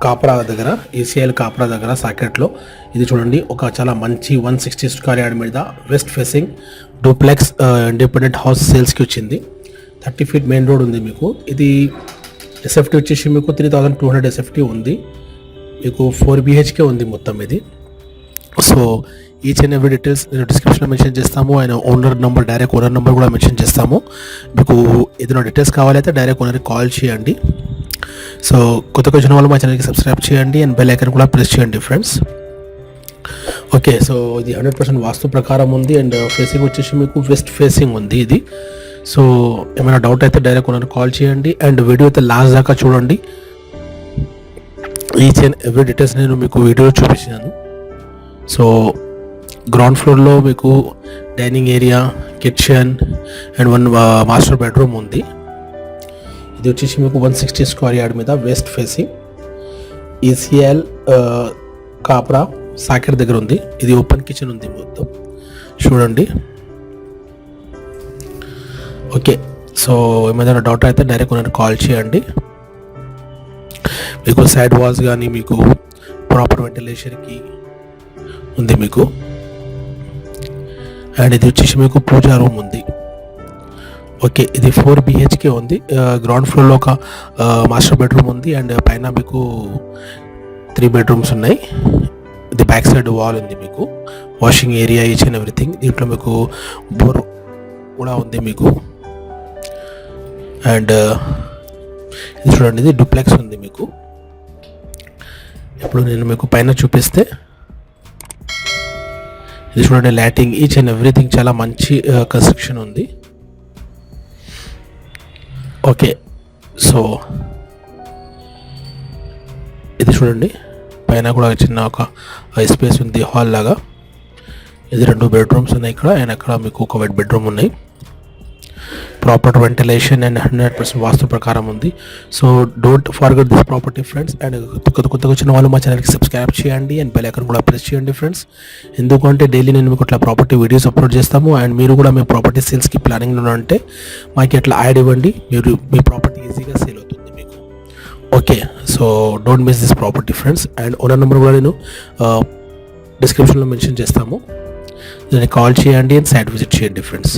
కాప్రా దగ్గర ఈసీఎల్ కాప్రా దగ్గర సాకెట్లో ఇది చూడండి. ఒక చాలా మంచి 160 స్క్వేర్ యార్డ్ మీద west facing duplex independent house సేల్స్కి వచ్చింది. 30 ఫీట్ మెయిన్ రోడ్ ఉంది మీకు. ఇది ఎస్ఎఫ్టీ వచ్చేసి మీకు 3200 ఎస్ఎఫ్టీ ఉంది మీకు. 4 BHK ఉంది మొత్తం ఇది. So each and every details నేను డిస్క్రిప్షన్లో మెన్షన్ చేస్తాము. ఆయన owner number, direct owner number కూడా మెన్షన్ చేస్తాము. మీకు ఏదైనా డీటెయిల్స్ కావాలైతే డైరెక్ట్ ఓనర్కి కాల్ చేయండి. సో కొత్తగా వచ్చిన వాళ్ళు మా ఛానల్కి సబ్స్క్రైబ్ చేయండి అండ్ బెల్ ఐకాన్ కూడా ప్రెస్ చేయండి ఫ్రెండ్స్. ఓకే, సో ఇది 100% వాస్తు ప్రకారం ఉంది అండ్ ఫేసింగ్ వచ్చేసి మీకు వెస్ట్ ఫేసింగ్ ఉంది ఇది. సో ఏమైనా డౌట్ అయితే డైరెక్ట్ ఓనర్కి కాల్ చేయండి అండ్ వీడియో అయితే లాస్ట్ దాకా చూడండి. ఈచ్ అండ్ ఎవ్రీ డీటెయిల్స్ నేను మీకు వీడియోలో చూపించాను. సో గ్రౌండ్ ఫ్లోర్లో మీకు dining area, kitchen and 1 master bedroom ఉంది. ఇది వచ్చేసి మీకు 160 స్క్వేర్ యార్డ్ మీద west facing ECL Kapra Saket దగ్గర ఉంది. ఇది ఓపెన్ కిచెన్ ఉంది మొత్తం చూడండి. ఓకే, సో ఏమైనా డౌట్ అయితే డైరెక్ట్ ఓనర్కి కాల్ చేయండి. మీకు సైడ్ వాల్స్ కానీ మీకు ప్రాపర్ వెంటిలేషన్కి ఉంది మీకు. అండ్ ఇది వచ్చేసి మీకు పూజా రూమ్ ఉంది. ఓకే, ఇది 4 BHK ఉంది. గ్రౌండ్ ఫ్లోర్లో ఒక మాస్టర్ బెడ్రూమ్ ఉంది అండ్ పైన మీకు 3 బెడ్రూమ్స్ ఉన్నాయి. ఇది బ్యాక్ సైడ్ వాల్ ఉంది మీకు. Washing area, each and everything. దీంట్లో మీకు బోర్ కూడా ఉంది మీకు. అండ్ ఇది చూడండి, ఇది డూప్లెక్స్ ఉంది మీకు. ఇప్పుడు నేను మీకు పైన చూపిస్తే ఇది చూడండి, లైటింగ్, ఈచ్ అండ్ ఎవ్రీథింగ్ చాలా మంచి కన్స్ట్రక్షన్ ఉంది. ఓకే, సో ఇది చూడండి, పైన కూడా చిన్న ఒక స్పేస్ ఉంది, హాల్ లాగా. ఇది 2 బెడ్రూమ్స్ ఉన్నాయి ఇక్కడ అండ్ అక్కడ మీకు ఒక వైట్ బెడ్రూమ్ ఉన్నాయి. ప్రాపర్ వెంటిలేషన్ అండ్ 100% వాస్తు ప్రకారం ఉంది. So don't forget this property friends. And కొత్తగా వచ్చిన వాళ్ళు మా ఛానల్కి సబ్స్క్రైబ్ చేయండి అండ్ బెల్ ఐకాన్ కూడా ప్రెస్ చేయండి ఫ్రెండ్స్. ఎందుకంటే డైలీ నేను మీకు ఇట్లా ప్రాపర్టీ వీడియోస్ అప్లోడ్ చేస్తాము. అండ్ మీరు కూడా మీ ప్రాపర్టీ సేల్స్కి ప్లానింగ్లో ఉంటే మాకు ఇట్లా యాడ్ ఇవ్వండి, మీరు మీ ప్రాపర్టీ ఈజీగా సేల్ అవుతుంది మీకు. Okay, so don't miss this property friends. And owner number కూడా నేను డిస్క్రిప్షన్లో మెన్షన్ చేస్తాము. దాన్ని కాల్ చేయండి అండ్ సైట్ విజిట్ చేయండి ఫ్రెండ్స్.